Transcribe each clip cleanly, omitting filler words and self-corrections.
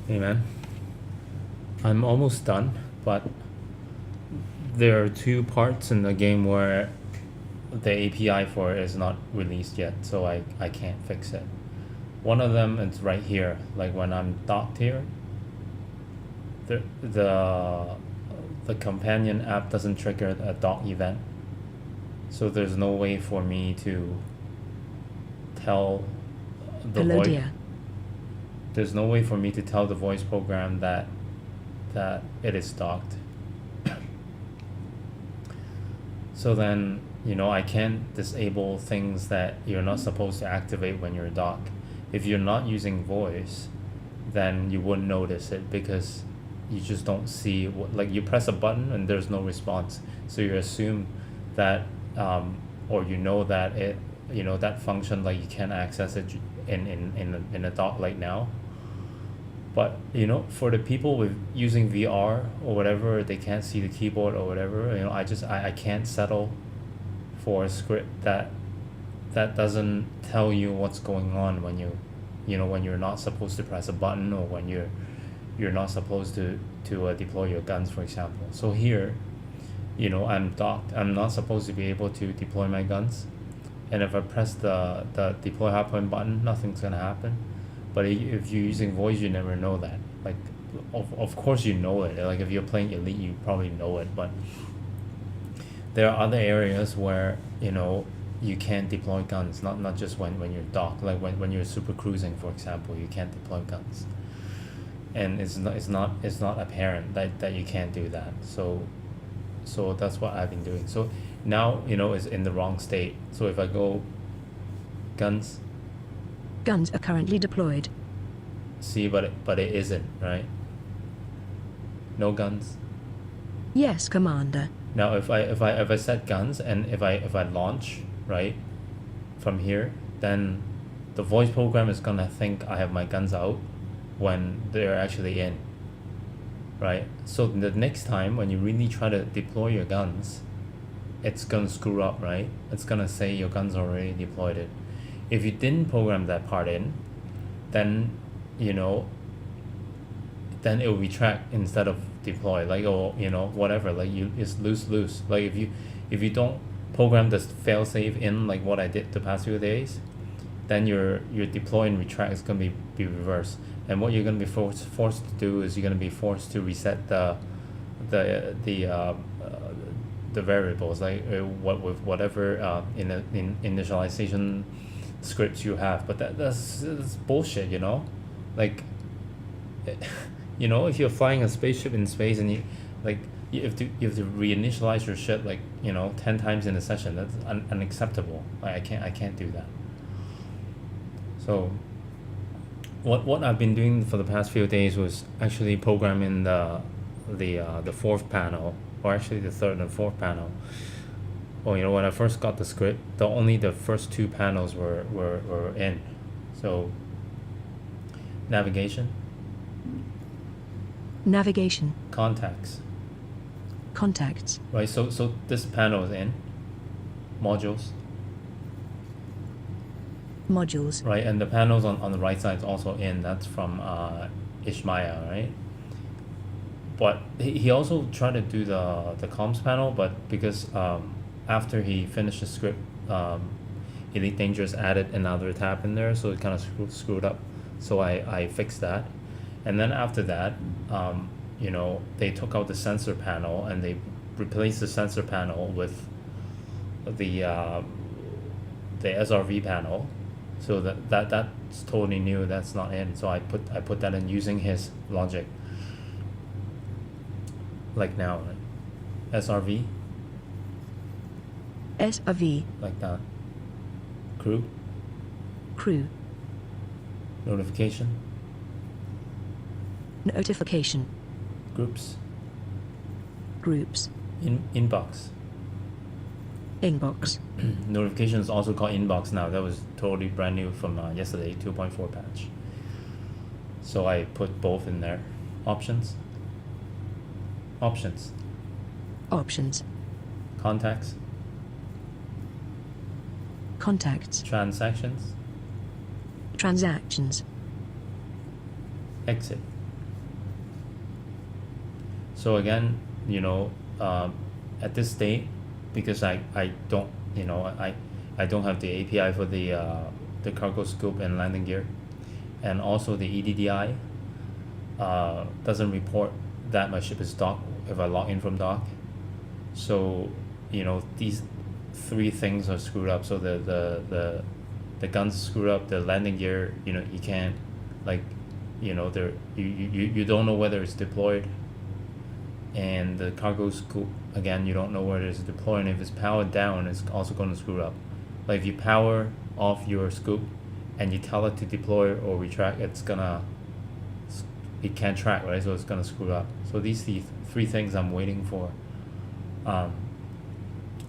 Hey man, I'm almost done, but there are two parts in the game where the API for it is not released yet, so I can't fix it. One of them is right here, like when I'm docked here, the the the companion app doesn't trigger a dock event, so there's no way for me to tell the Hello, voice. dear. There's no way for me to tell the voice program that it is docked. So then, I can't disable things that you're not supposed to activate when you're docked. If you're not using voice, then you wouldn't notice it because you just don't see what, like you press a button and there's no response. So you assume that, or that that function, like you can't access it in a dock like now. But for the people with using VR or whatever, they can't see the keyboard or whatever. I can't settle for a script that doesn't tell you what's going on when when you're not supposed to press a button, or when you're not supposed to deploy your guns, for example. So here, I'm docked. I'm not supposed to be able to deploy my guns, and if I press the deploy hardpoint button, nothing's gonna happen. But if you're using voice, you never know that. Like, of course you know it. Like if you're playing Elite, you probably know it. But there are other areas where you can't deploy guns. Not just when you're docked. Like when you're super cruising, for example, you can't deploy guns. And it's not apparent that you can't do that. So that's what I've been doing. So now it's in the wrong state. So if I go guns, Guns are currently deployed. see, but it isn't, right? No guns. Yes, Commander. Now if I set guns, and if I launch, right, from here, then the voice program is gonna think I have my guns out when they're actually in, right? So the next time when you really try to deploy your guns, it's gonna screw up, right? It's gonna say your guns already deployed it. If you didn't program that part in, then you know then it will retract instead of deploy, like, or whatever, like it's lose. Like if you don't program this failsafe in, like what I did the past few days, then your deploy and retract is gonna be reversed. And what you're gonna be forced to do is you're gonna be forced to reset the variables, like what with whatever in initialization scripts you have. But that's bullshit, like if you're flying a spaceship in space, and you have to reinitialize your shit, like 10 times in a session. That's unacceptable. Like I can't do that. So what I've been doing for the past few days was actually programming the fourth panel, or actually the third and fourth panel. Well, when I first got the script, only the first two panels were in. So navigation, Navigation. contacts, Contacts. right? So this panel is in modules, Modules. right? And the panels on the right side is also in. That's from Ishmael, right? But he also tried to do the comms panel, but because after he finished the script, Elite Dangerous added another tab in there, so it kind of screwed up. So I fixed that. And then after that, they took out the sensor panel and they replaced the sensor panel with the SRV panel. So that's totally new. That's not in. So I put that in using his logic. Like now, right? SRV, SRV. like that. Crew, Crew. notification, Notification. groups, Groups. inbox. Inbox. Notification is also called inbox now. That was totally brand new from yesterday 2.4 patch. So I put both in there. Options, Options. contacts, Contacts. transactions, Transactions. exit. So again, at this state, because I don't, I don't have the API for the cargo scoop and landing gear, and also the EDDI doesn't report that my ship is docked if I log in from dock. So, these three things are screwed up. So the guns screwed up, the landing gear, you can't, like, there you don't know whether it's deployed, and the cargo scoop, again, you don't know whether it's deployed, and if it's powered down, it's also going to screw up. Like if you power off your scoop and you tell it to deploy or retract, it can't track, right? So it's gonna screw up. So these three things I'm waiting for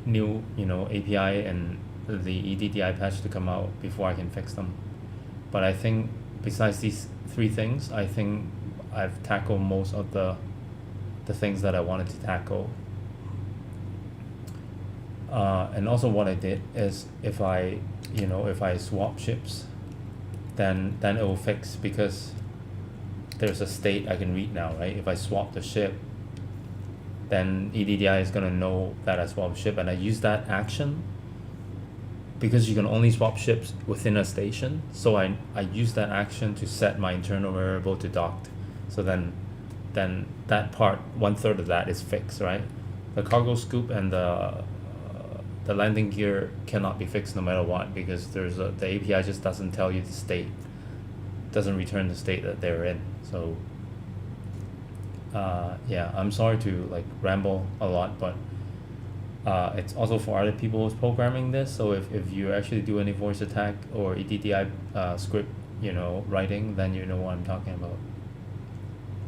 new API and the EDDI patch to come out before I can fix them. But I think besides these three things, I think I've tackled most of the things that I wanted to tackle. And also what I did is if I swap ships, then it will fix, because there's a state I can read now, right? If I swap the ship, then EDDI is gonna know that I swapped ship, and I use that action because you can only swap ships within a station. So I use that action to set my internal variable to docked. So then that part, 1/3 of that is fixed, right? The cargo scoop and the landing gear cannot be fixed no matter what, because the API just doesn't tell you the state, doesn't return the state that they're in. So yeah, I'm sorry to like ramble a lot, but it's also for other people who's programming this. So if you actually do any voice attack or EDDI script writing, then you know what I'm talking about.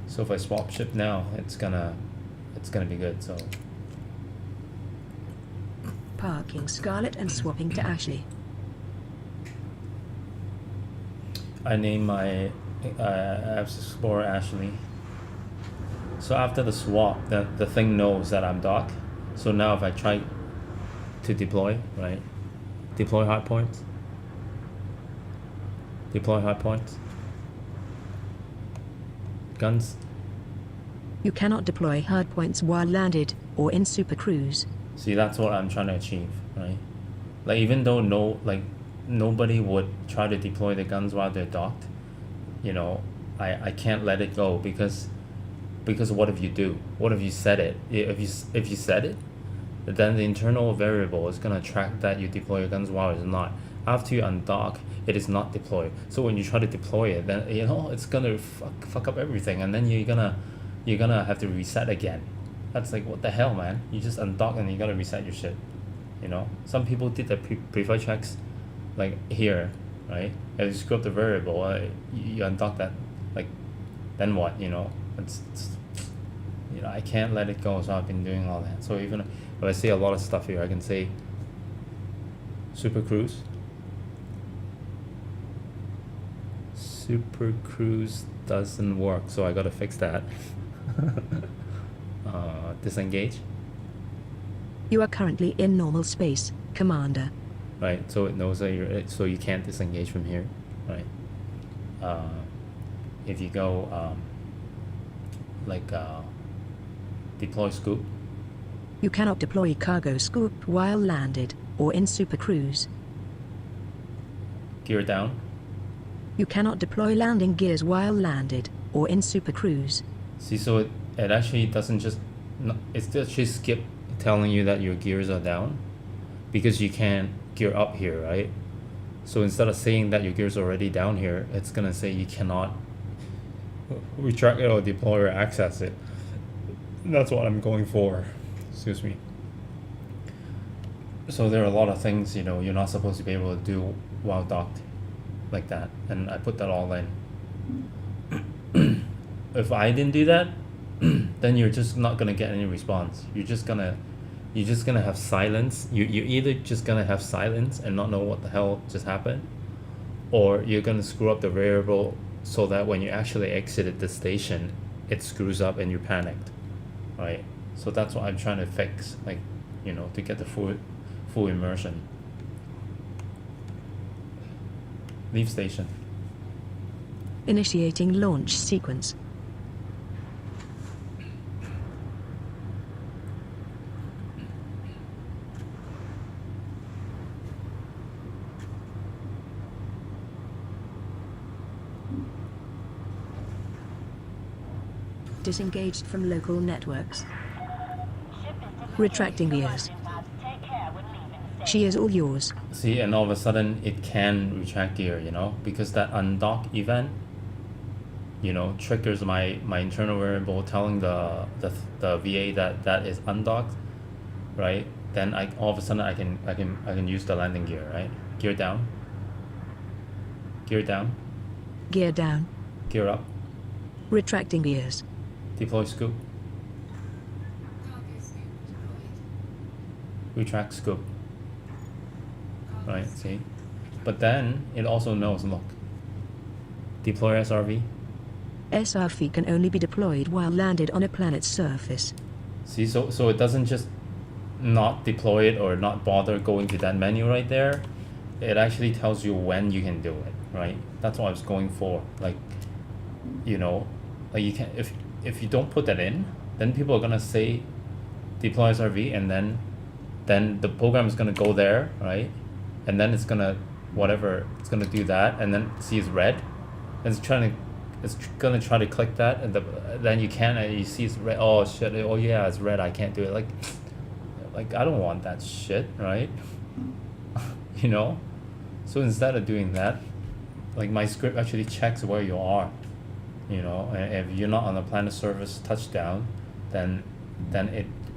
So if I swap ship now, it's gonna be good. So Parking Scarlet and swapping to Ashley. I name my Apps Explorer Ashley. So after the swap, the thing knows that I'm docked. So now if I try to deploy, right? Deploy hardpoints. Deploy hardpoints. Guns. You cannot deploy hardpoints while landed or in Super Cruise. See, that's what I'm trying to achieve, right? Like even though nobody would try to deploy the guns while they're docked, I can't let it go, because what if you do? What if you set it? If you set it, then the internal variable is gonna track that you deploy your guns while it's not. After you undock, it is not deployed. So when you try to deploy it, then it's gonna fuck up everything, and then you're gonna have to reset again. That's like, what the hell, man? You just undock and you gotta reset your shit. Some people did the pre-flight checks, like here, right? If you screw up the variable, you undock that, like, then what? It's I can't let it go. So I've been doing all that. So even if I say a lot of stuff here, I can say Super Cruise. Super Cruise doesn't work, so I gotta fix that. Disengage. You are currently in normal space, Commander. Right, so it knows that so you can't disengage from here, right? If you go deploy scoop. You cannot deploy cargo scoop while landed or in Super Cruise. Gear down. You cannot deploy landing gears while landed or in Super Cruise. See, so it actually doesn't just, it's actually skip telling you that your gears are down, because you can't gear up here, right? So instead of saying that your gears are already down here, it's gonna say you cannot retract it or deploy or access it. And that's what I'm going for. Excuse me. So there are a lot of things you're not supposed to be able to do while docked like that, and I put that all in. If I didn't do that, then you're just not gonna get any response. You're just gonna have silence. You're either just gonna have silence and not know what the hell just happened, or you're gonna screw up the variable so that when you actually exited the station, it screws up and you're panicked, right? So that's what I'm trying to fix, like, to get the full immersion. Leave station. Initiating launch sequence. Disengaged from local networks. Retracting gears. She is all yours. See, and all of a sudden it can retract gear, you know, because that undock event, you know, triggers my internal variable telling the VA that is undocked, right? Then all of a sudden I can use the landing gear, right? Gear down. Gear down. Gear down. Gear up. Retracting gears. Deploy scoop. Retract scoop. Right, see? But then it also knows, look. Deploy SRV. SRV can only be deployed while landed on a planet's surface. See, so it doesn't just not deploy it or not bother going to that menu right there. It actually tells you when you can do it, right? That's what I was going for. Like, you know, like you can if you don't put that in, then people are gonna say deploy SRV, and then the program is gonna go there, right? And then it's gonna do that, and then see it's red, and it's gonna try to click that, and then you can't, and you see it's red. Oh shit! Oh yeah, it's red. I can't do it. Like I don't want that shit, right? You know. So instead of doing that, like my script actually checks where you are. You know, and if you're not on the planet surface touchdown, then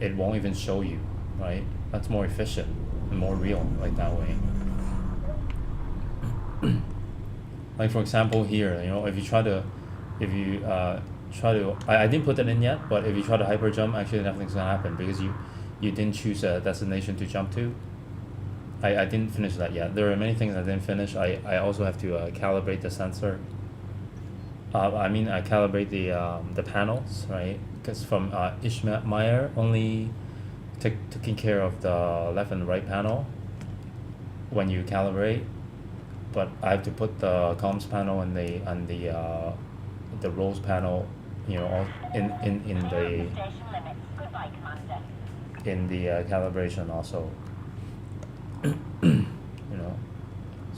it won't even show you, right? That's more efficient and more real, like that way. Like for example here, you know, if you try to, I didn't put that in yet, but if you try to hyper jump, actually nothing's gonna happen because you didn't choose a destination to jump to. I didn't finish that yet. There are many things I didn't finish. I also have to calibrate the sensor. I calibrate the panels, right? Because from Ishmael only taking care of the left and right panel when you calibrate, but I have to put the comms panel and the roles panel, you know, all in the calibration also. You know,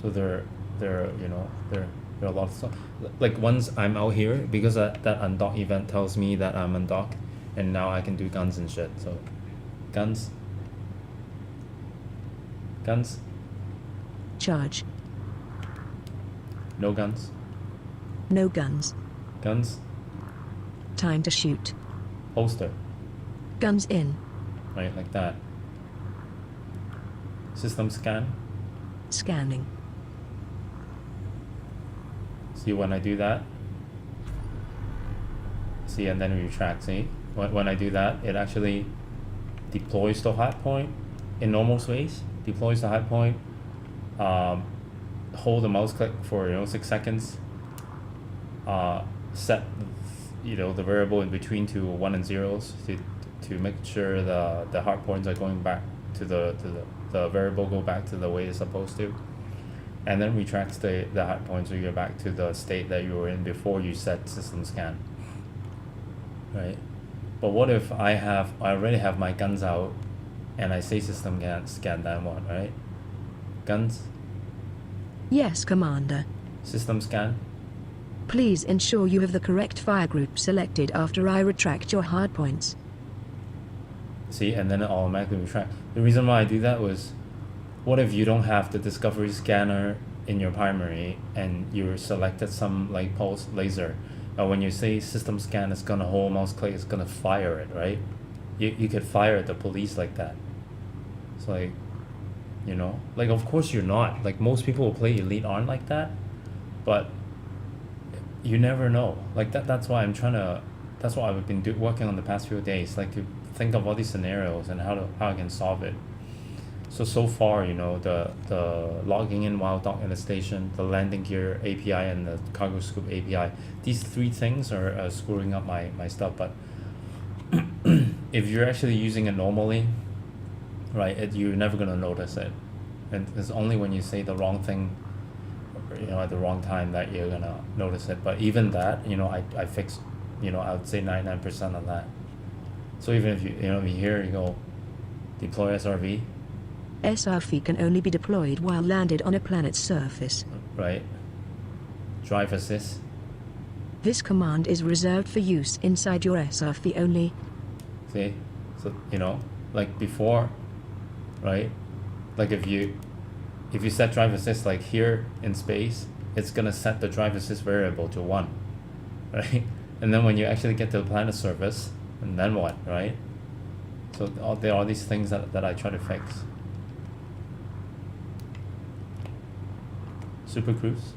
so there you know there are a lot of stuff. Like once I'm out here, because that undock event tells me that I'm undocked, and now I can do guns and shit. So guns. Charge. No guns. No guns. Guns. Time to shoot. Holster. Guns in. Right, like that. System scan. Scanning. See when I do that. See, and then retract. See, when I do that, it actually deploys the hard point in normal space. Deploys the hard point. Hold the mouse click for 6 seconds. Set the variable in between to 1 and 0s to make sure the hard points are going back to the variable go back to the way it's supposed to, and then retracts the hard point so you're back to the state that you were in before you set system scan, right? But what if I already have my guns out and I say system scan that one, right? Guns. Yes, Commander. System scan. Please ensure you have the correct fire group selected after I retract your hardpoints. See, and then it automatically retract. The reason why I do that was, what if you don't have the discovery scanner in your primary and you selected some like pulse laser? When you say system scan, it's gonna hold mouse click, it's gonna fire it, right? You could fire at the police like that. It's like, like of course you're not. Like most people will play Elite aren't like that, but you never know. Like that's why that's what I've been working on the past few days, like to think of all these scenarios and how I can solve it. So far, the logging in while docked in the station, the landing gear API, and the cargo scoop API, these 3 things are screwing up my stuff. But if you're actually using it normally, right, you're never gonna notice it, and it's only when you say the wrong thing, at the wrong time, that you're gonna notice it. But even that, I fixed, I would say 99% on that. So even if you hear you go deploy SRV. SRV can only be deployed while landed on a planet's surface. Right. Drive assist. This command is reserved for use inside your SRV only. See? So, you know, like before, right? Like if you set drive assist like here in space, it's gonna set the drive assist variable to 1, right? And then when you actually get to the planet surface, and then what, right? So there are these things that I try to fix. Super Cruise.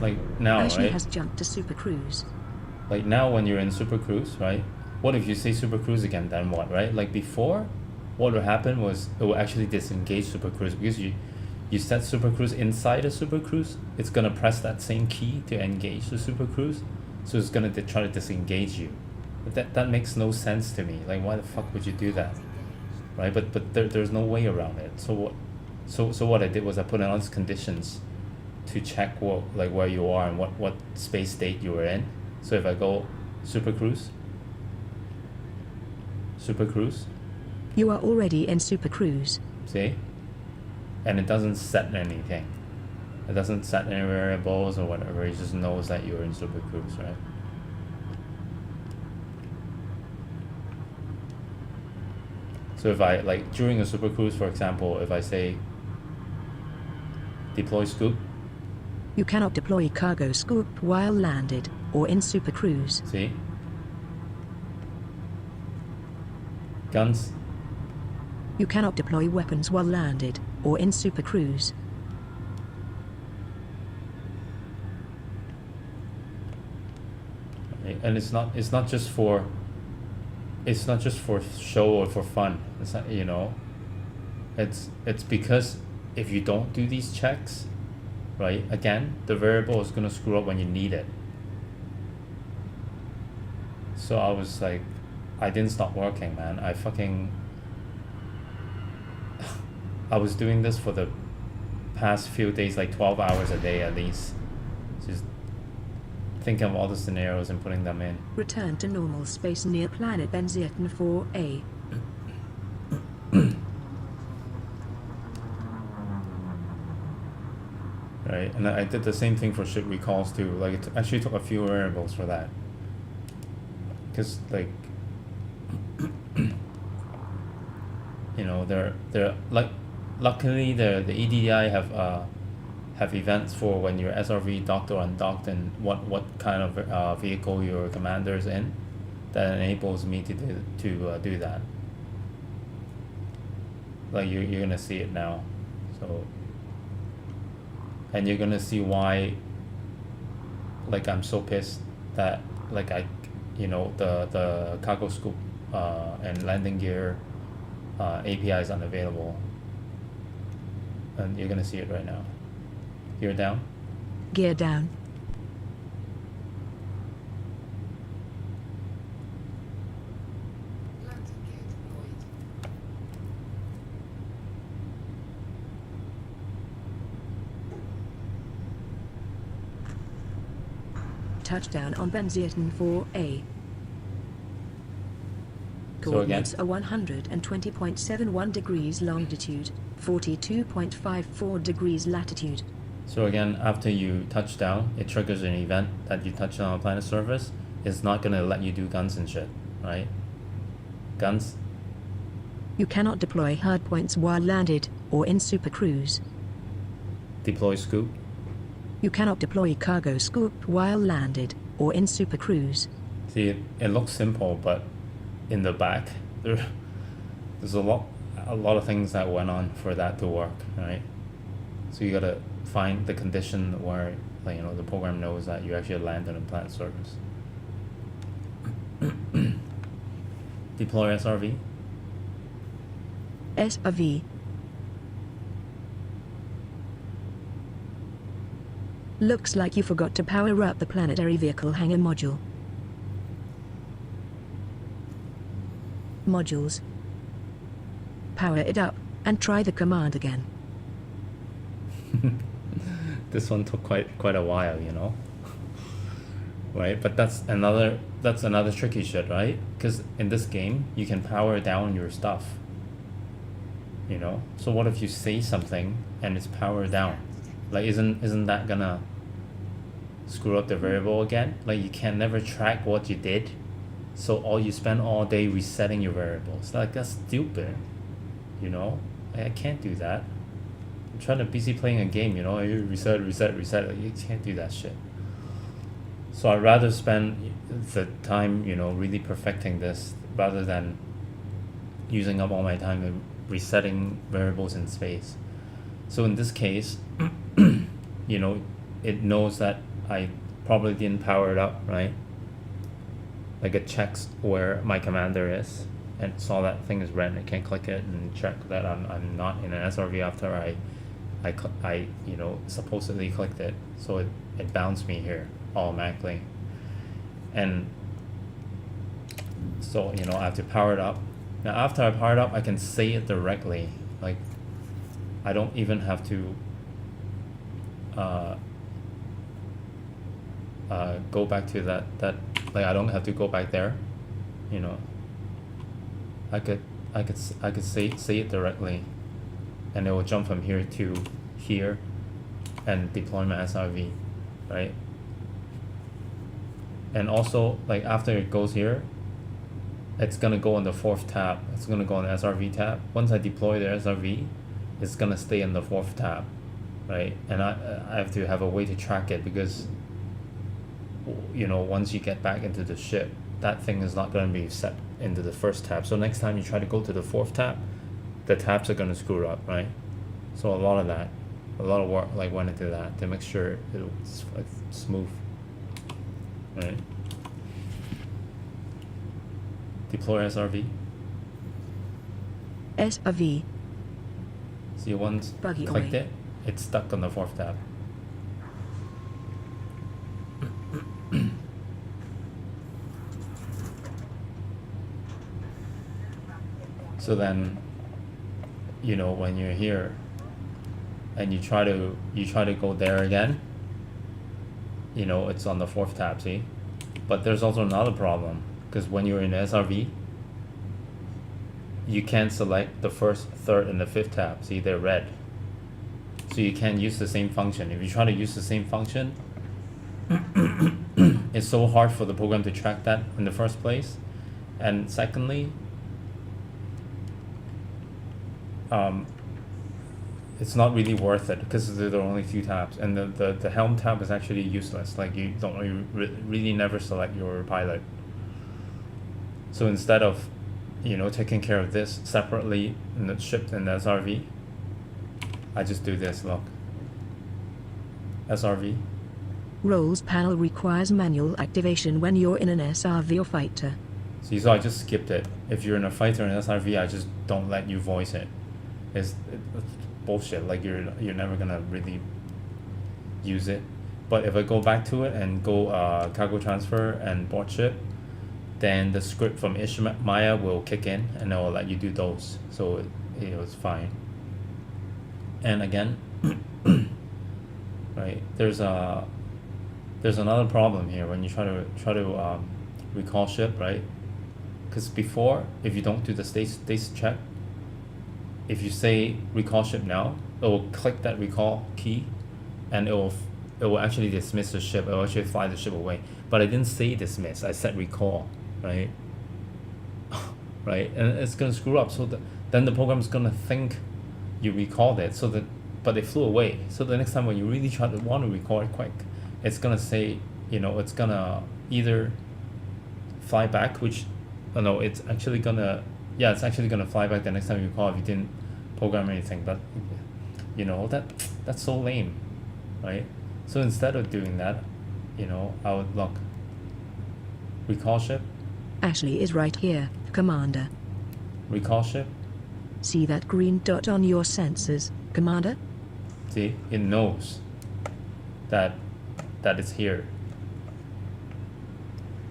Like now, Ashley right? has jumped to Super Cruise. Like now when you're in Super Cruise, right? What if you say Super Cruise again, then what, right? Like before, what would happen was it will actually disengage Super Cruise because you set Super Cruise inside a Super Cruise, it's gonna press that same key to engage the Super Cruise, so it's gonna try to disengage you. But that makes no sense to me. Like why the fuck would you do that, right? But there's no way around it. So what I did was I put on these conditions to check where you are and what space state you were in. So if I go Super Cruise, You are already in Super Cruise. see? And it doesn't set anything. It doesn't set any variables or whatever. It just knows that you're in Super Cruise, right? So if I, like during a Super Cruise, for example, if I say deploy scoop, You cannot deploy cargo scoop while landed or in Super Cruise. see? Guns, You cannot deploy weapons while landed or in Super Cruise. right? And it's not just for show or for fun. It's not, you know, it's because if you don't do these checks, right, again, the variable is gonna screw up when you need it. So I was like, I didn't stop working, man. I was doing this for the past few days, like 12 hours a day at least, just thinking of all the scenarios and putting them in. Return to normal space near planet Benziatin 4A. Right, and I did the same thing for ship recalls too. Like it actually took a few variables for that, because like you know they're like luckily the EDDI have events for when your SRV docked or undocked and what kind of vehicle your commander is in, that enables me to do that. Like you're gonna see it now, so. And you're gonna see why, like I'm so pissed that like you know the cargo scoop and landing gear API is unavailable, and you're gonna see it right now. Gear down. Gear down. Touchdown on Benziatin 4A. Coordinates are 120.71 degrees longitude, 42.54 degrees latitude. So again, after you touch down, it triggers an event that you touch down on planet surface. It's not gonna let you do guns and shit, right? Guns. You cannot deploy hardpoints while landed or in Super Cruise. Deploy scoop. You cannot deploy cargo scoop while landed or in Super Cruise. See, it looks simple, but in the back, there's a lot of things that went on for that to work, right? So you gotta find the condition where, like, you know, the program knows that you actually land on a planet surface. Deploy SRV. SRV. Looks like you forgot to power up the planetary vehicle hangar module. Modules. Power it up, and try the command again. This one took quite a while, you know. right? But that's another tricky shit, right? Because in this game you can power down your stuff, you know. So what if you say something and it's powered down? Like isn't that gonna screw up the variable again? Like you can never track what you did, so all you spend all day resetting your variables. Like that's stupid, you know. I can't do that. I'm trying to busy playing a game, you know. You reset. Like, you can't do that shit. So I'd rather spend the time, you know, really perfecting this rather than using up all my time in resetting variables in space. So in this case, you know, it knows that I probably didn't power it up, right? Like it checks where my commander is and saw that thing is red and it can click it and check that I'm not in an SRV after I you know, supposedly clicked it. So it bounced me here automatically. And so, you know, I have to power it up. Now after I power it up, I can say it directly. Like I don't even have to go back to that like I don't have to go back there, you know. I could say it directly, and it will jump from here to here and deploy my SRV, right? And also, like after it goes here, it's gonna go on the 4th tab. It's gonna go on the SRV tab. Once I deploy the SRV, it's gonna stay in the 4th tab, right? And I have to have a way to track it because, you know, once you get back into the ship, that thing is not gonna be set into the 1st tab. So next time you try to go to the 4th tab, the tabs are gonna screw up, right? So a lot of work like went into that to make sure it's smooth, right? Deploy SRV. SRV. See, once Buggy clicked away. it, it's stuck on the 4th tab. So then, you know, when you're here and you try to go there again, you know, it's on the 4th tab, see? But there's also another problem, because when you're in SRV, you can't select the 1st, 3rd, and the 5th tab. See, they're red. So you can't use the same function. If you try to use the same function, it's so hard for the program to track that in the first place. And secondly, it's not really worth it because there are only 2 tabs, and the helm tab is actually useless. Like you really never select your pilot. So instead of, you know, taking care of this separately in the ship and the SRV, I just do this. Look, SRV. Roles panel requires manual activation when you're in an SRV or fighter. See, so I just skipped it. If you're in a fighter and SRV, I just don't let you voice it. It's bullshit. Like you're never gonna really use it. But if I go back to it and go cargo transfer and board ship, then the script from Ishmaya will kick in and it will let you do those. So it was fine. And again, right, there's another problem here when you try to recall ship, right? Because before, if you don't do the status check, if you say recall ship now, it will click that recall key, and it will actually dismiss the ship. It will actually fly the ship away. But I didn't say dismiss. I said recall, right? Right, and it's gonna screw up. So then the program's gonna think you recalled it. But it flew away. So the next time when you really want to recall it quick, it's gonna say, you know, it's gonna either fly back, which, oh no, it's actually gonna fly back the next time you call if you didn't program anything. But you know, that's so lame, right? So instead of doing that, you know, I would look, recall ship, Ashley is right here, Commander. recall ship. See that green dot on your sensors, Commander? See, it knows that it's here.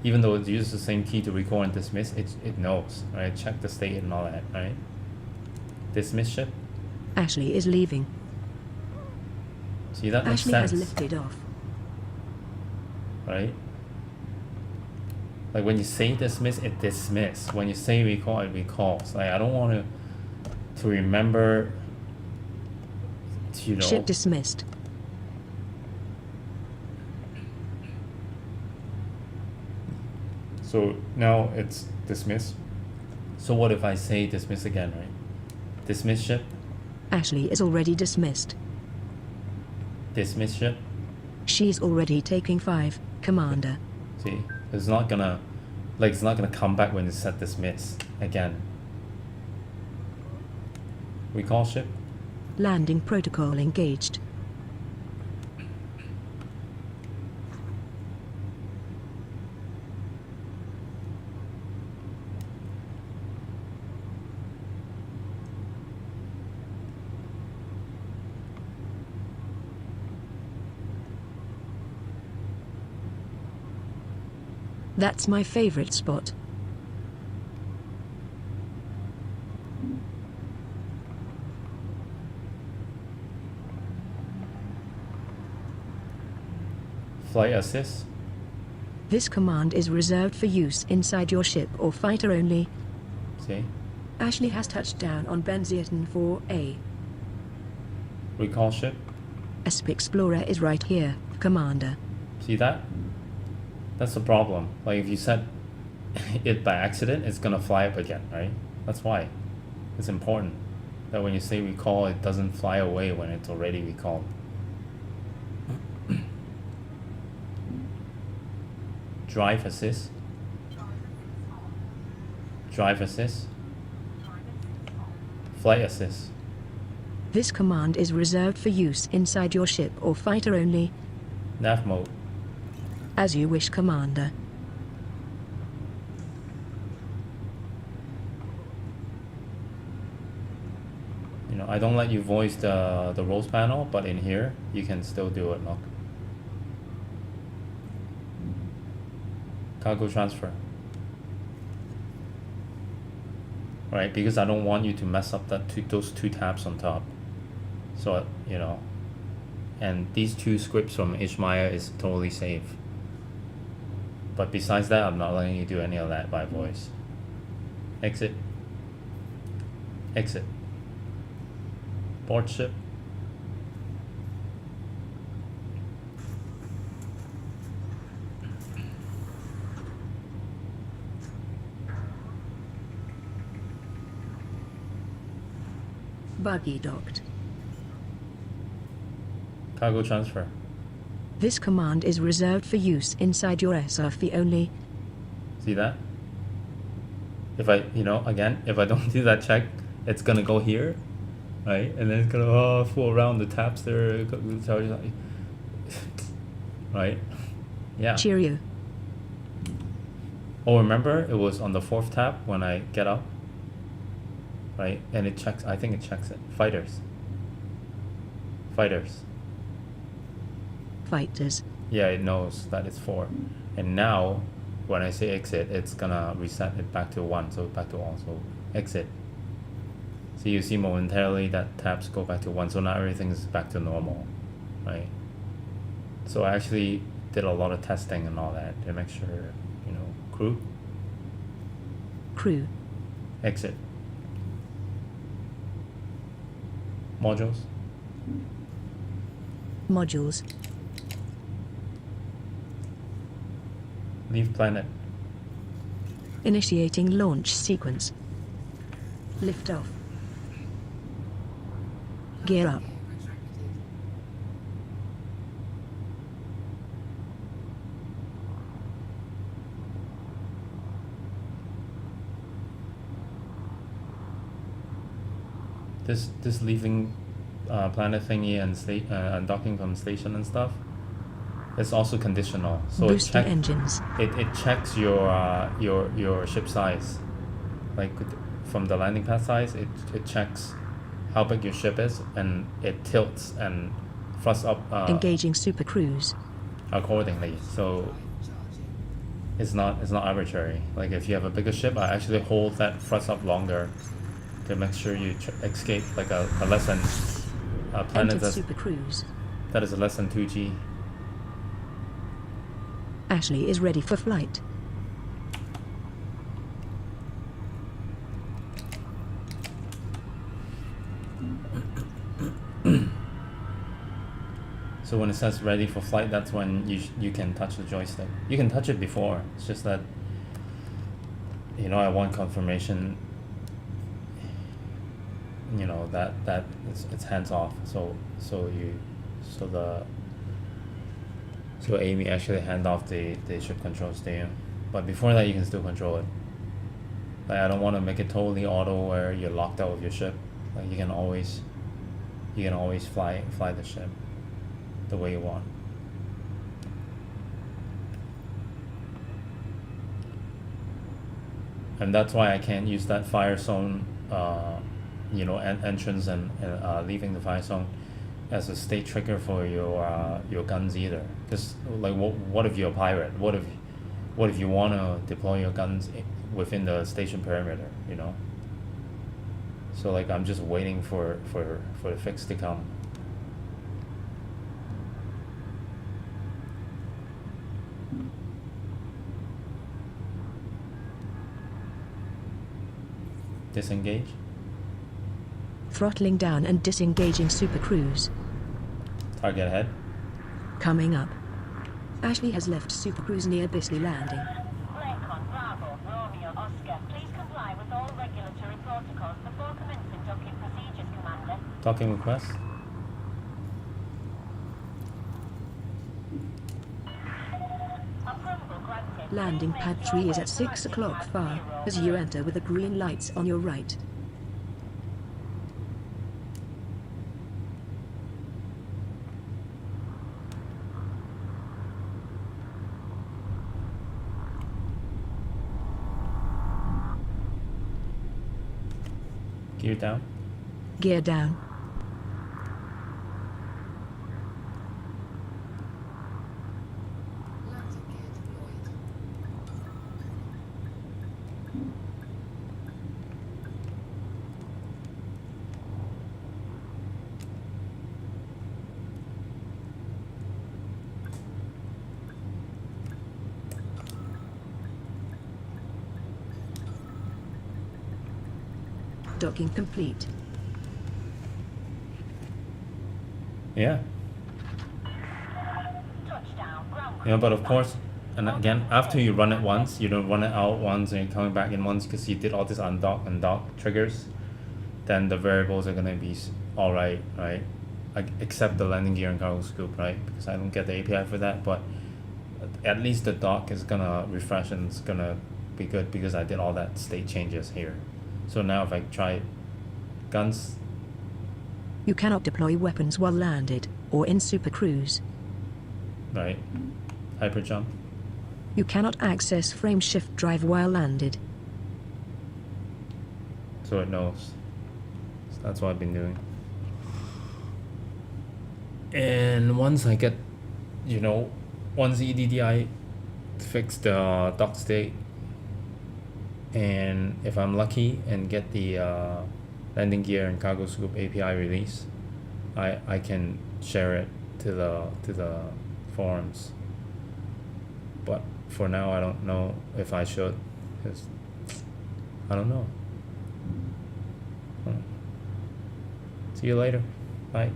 Even though it uses the same key to recall and dismiss, it knows, right? Check the state and all that, right? Dismiss ship. Ashley is leaving. See, that makes Ashley sense, has lifted off. right? Like when you say dismiss, it dismiss. When you say recall, it recalls. Like I don't want to remember, you know. Ship dismissed. So now it's dismiss. So what if I say dismiss again, right? Dismiss ship, Ashley is already dismissed. dismiss ship. She's already taking 5, Commander. See, it's not gonna come back when you set dismiss again. Recall ship. Landing protocol engaged. That's my favorite spot. Flight assist. This command is reserved for use inside your ship or fighter only. See, Ashley has touched down on Benziaton 4A. recall ship. ASP Explorer is right here, Commander. See that? That's the problem. Like if you set it by accident, it's gonna fly up again, right? That's why it's important that when you say recall, it doesn't fly away when it's already recalled. Drive assist. Drive assist. Flight assist. This command is reserved for use inside your ship or fighter only. Nav mode. As you wish, Commander. You know, I don't let you voice the roles panel, but in here you can still do it. Look. Cargo transfer. Right, because I don't want you to mess up those two tabs on top. So you know, and these two scripts from Ishmael is totally safe. But besides that, I'm not letting you do any of that by voice. Exit. Exit. Board ship. Buggy docked. Cargo transfer. This command is reserved for use inside your SRV only. See that? If I, you know, again, if I don't do that check, it's gonna go here, right? And then it's gonna fool around the tabs there, right? Yeah. Cheerio. Oh, remember it was on the 4th tab when I get up, right? And it checks. I think it checks it. Fighters. Fighters. Fighters. Yeah, it knows that it's 4. And now, when I say exit, it's gonna reset it back to 1, so back to all. So exit. So you see momentarily that tabs go back to 1, so now everything is back to normal, right? So I actually did a lot of testing and all that to make sure, you know, crew, Crew. exit. Modules, Modules. leave planet. Initiating launch sequence. Lift off. Gear up. This leaving planet thingy and docking from station and stuff, it's also conditional. So Boosting engines. It checks your ship size, like from the landing pad size. It checks how big your ship is, and it tilts and thrusts up Engaging super cruise. accordingly. So it's not arbitrary. Like if you have a bigger ship, I actually hold that thrust up longer to make sure you escape like a less than a planet Entered super cruise. that is a less than 2G. Ashley is ready for flight. So when it says ready for flight, that's when you can touch the joystick. You can touch it before. It's just that, you know, I want confirmation. You know that it's hands off. So Amy actually hand off the ship controls to you. But before that, you can still control it. Like, I don't want to make it totally auto where you're locked out of your ship. Like, you can always fly the ship the way you want. And that's why I can't use that fire zone, you know, entrance and leaving the fire zone as a state trigger for your guns either. Because like, what if you're a pirate? What if you want to deploy your guns within the station perimeter? You know. So like, I'm just waiting for the fix to come. Disengage. Throttling down and disengaging Super Cruise. Target ahead. Coming up. Ashley has left Super Cruise near Bisley Landing. Lincoln, Bravo, Romeo, Oscar, please comply with all regulatory protocols before commencing docking procedures, Commander. Docking request. Approval granted. Landing pad 3 is at 6 o'clock far, as you enter with the green lights on your right. Gear down. Gear down. Docking complete. Yeah. Touchdown, ground. Yeah, but of course, and again, after you run it once, you don't run it out once and you're coming back in once because you did all this undock and dock triggers, then the variables are gonna be alright, right? Except the landing gear and cargo scoop, right? Because I don't get the API for that, but at least the dock is gonna refresh and it's gonna be good because I did all that state changes here. So now if I try guns, You cannot deploy weapons while landed, or in Super Cruise. right? Hyper jump. You cannot access frame shift drive while landed. So it knows. So that's what I've been doing. And once I get, you know, once EDDI fix the dock state, and if I'm lucky and get the landing gear and cargo scoop API release, I can share it to the forums. But for now, I don't know if I should, because I don't know. See you later. Bye.